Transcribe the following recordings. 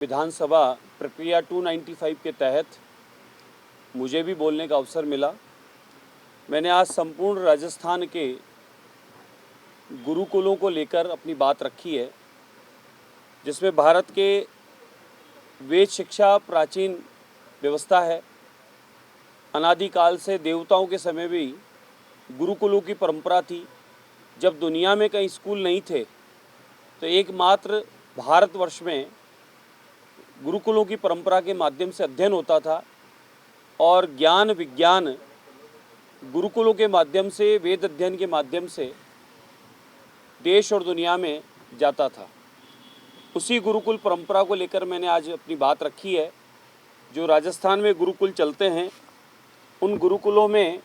विधानसभा प्रक्रिया 295 के तहत मुझे भी बोलने का अवसर मिला। मैंने आज संपूर्ण राजस्थान के गुरुकुलों को लेकर अपनी बात रखी है, जिसमें भारत के वेद शिक्षा प्राचीन व्यवस्था है। अनादिकाल से देवताओं के समय भी गुरुकुलों की परंपरा थी। जब दुनिया में कहीं स्कूल नहीं थे तो एकमात्र भारतवर्ष में गुरुकुलों की परंपरा के माध्यम से अध्ययन होता था और ज्ञान विज्ञान गुरुकुलों के माध्यम से, वेद अध्ययन के माध्यम से देश और दुनिया में जाता था। उसी गुरुकुल परंपरा को लेकर मैंने आज अपनी बात रखी है। जो राजस्थान में गुरुकुल चलते हैं, उन गुरुकुलों में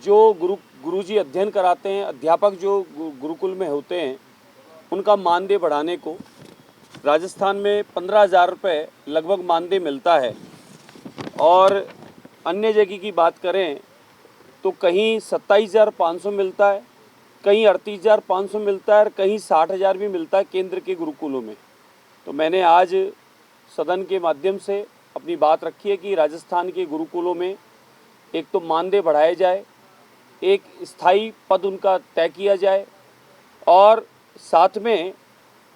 जो गुरुजी अध्ययन कराते हैं, अध्यापक जो गुरुकुल में होते हैं, उनका मानदेय बढ़ाने को राजस्थान में 15,000 रुपये लगभग मानदेय मिलता है। और अन्य जगह की बात करें तो कहीं 27,500 मिलता है, कहीं 38,500 मिलता है और कहीं 60,000 भी मिलता है केंद्र के गुरुकुलों में। तो मैंने आज सदन के माध्यम से अपनी बात रखी है कि राजस्थान के गुरुकुलों में एक तो मानदेय बढ़ाए जाए, एक स्थायी पद उनका तय किया जाए और साथ में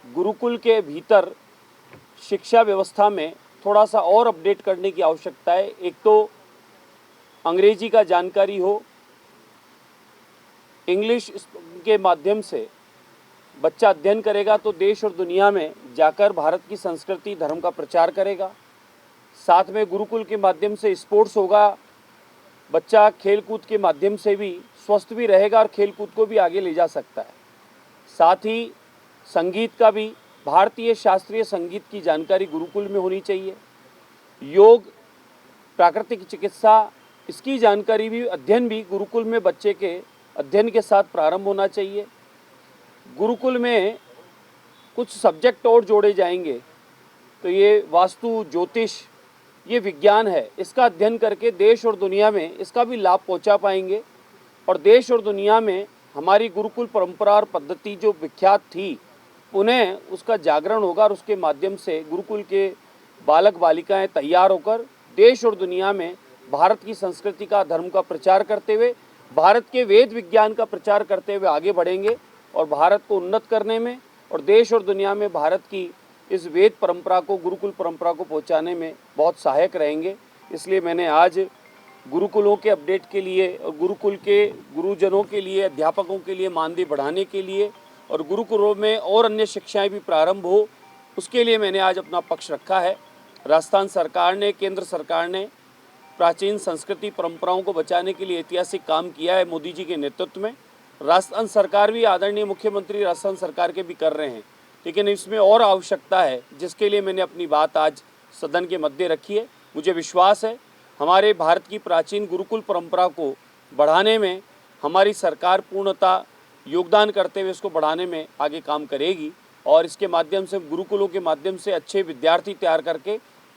गुरुकुल के भीतर शिक्षा व्यवस्था में थोड़ा सा और अपडेट करने की आवश्यकता है। एक तो अंग्रेजी का जानकारी हो, इंग्लिश के माध्यम से बच्चा अध्ययन करेगा तो देश और दुनिया में जाकर भारत की संस्कृति धर्म का प्रचार करेगा। साथ में गुरुकुल के माध्यम से स्पोर्ट्स होगा, बच्चा खेलकूद के माध्यम से भी स्वस्थ भी रहेगा और खेलकूद को भी आगे ले जा सकता है। साथ ही संगीत का भी, भारतीय शास्त्रीय संगीत की जानकारी गुरुकुल में होनी चाहिए। योग, प्राकृतिक चिकित्सा, इसकी जानकारी भी, अध्ययन भी गुरुकुल में बच्चे के अध्ययन के साथ प्रारंभ होना चाहिए। गुरुकुल में कुछ सब्जेक्ट और जोड़े जाएंगे तो ये वास्तु, ज्योतिष, ये विज्ञान है, इसका अध्ययन करके देश और दुनिया में इसका भी लाभ पहुंचा पाएंगे और देश और दुनिया में हमारी गुरुकुल परंपरा और पद्धति जो विख्यात थी, उन्हें उसका जागरण होगा और उसके माध्यम से गुरुकुल के बालक बालिकाएं तैयार होकर देश और दुनिया में भारत की संस्कृति का, धर्म का प्रचार करते हुए, भारत के वेद विज्ञान का प्रचार करते हुए आगे बढ़ेंगे और भारत को उन्नत करने में और देश और दुनिया में भारत की इस वेद परंपरा को, गुरुकुल परंपरा को पहुंचाने में बहुत सहायक रहेंगे। इसलिए मैंने आज गुरुकुलों के अपडेट के लिए और गुरुकुल के गुरुजनों के लिए, अध्यापकों के लिए मानदेय बढ़ाने के लिए और गुरुकुलों में और अन्य शिक्षाएं भी प्रारंभ हो, उसके लिए मैंने आज अपना पक्ष रखा है। राजस्थान सरकार ने, केंद्र सरकार ने प्राचीन संस्कृति परंपराओं को बचाने के लिए ऐतिहासिक काम किया है मोदी जी के नेतृत्व में। राजस्थान सरकार भी, आदरणीय मुख्यमंत्री राजस्थान सरकार के भी कर रहे हैं, लेकिन इसमें और आवश्यकता है, जिसके लिए मैंने अपनी बात आज सदन के मध्य रखी है। मुझे विश्वास है हमारे भारत की प्राचीन गुरुकुल परंपरा को बढ़ाने में हमारी सरकार पूर्णतः योगदान करते हुए इसको बढ़ाने में आगे काम करेगी और इसके माध्यम से, गुरुकुलों के माध्यम से अच्छे विद्यार्थी तैयार करके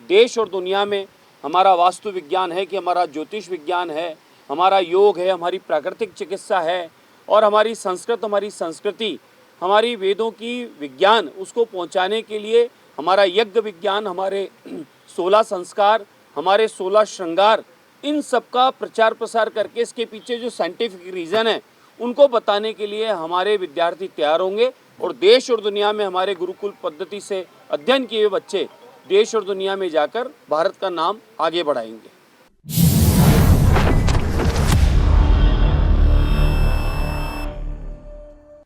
देश और दुनिया में हमारा वास्तु विज्ञान है कि हमारा ज्योतिष विज्ञान है, हमारा योग है, हमारी प्राकृतिक चिकित्सा है और हमारी संस्कृति, हमारी वेदों की विज्ञान, उसको पहुंचाने के लिए हमारा यज्ञ विज्ञान, हमारे 16 संस्कार, हमारे 16 श्रृंगार, इन सब का प्रचार प्रसार करके इसके पीछे जो साइंटिफिक रीज़न है उनको बताने के लिए हमारे विद्यार्थी तैयार होंगे और देश और दुनिया में हमारे गुरुकुल पद्धति से अध्ययन किए हुए बच्चे देश और दुनिया में जाकर भारत का नाम आगे बढ़ाएंगे।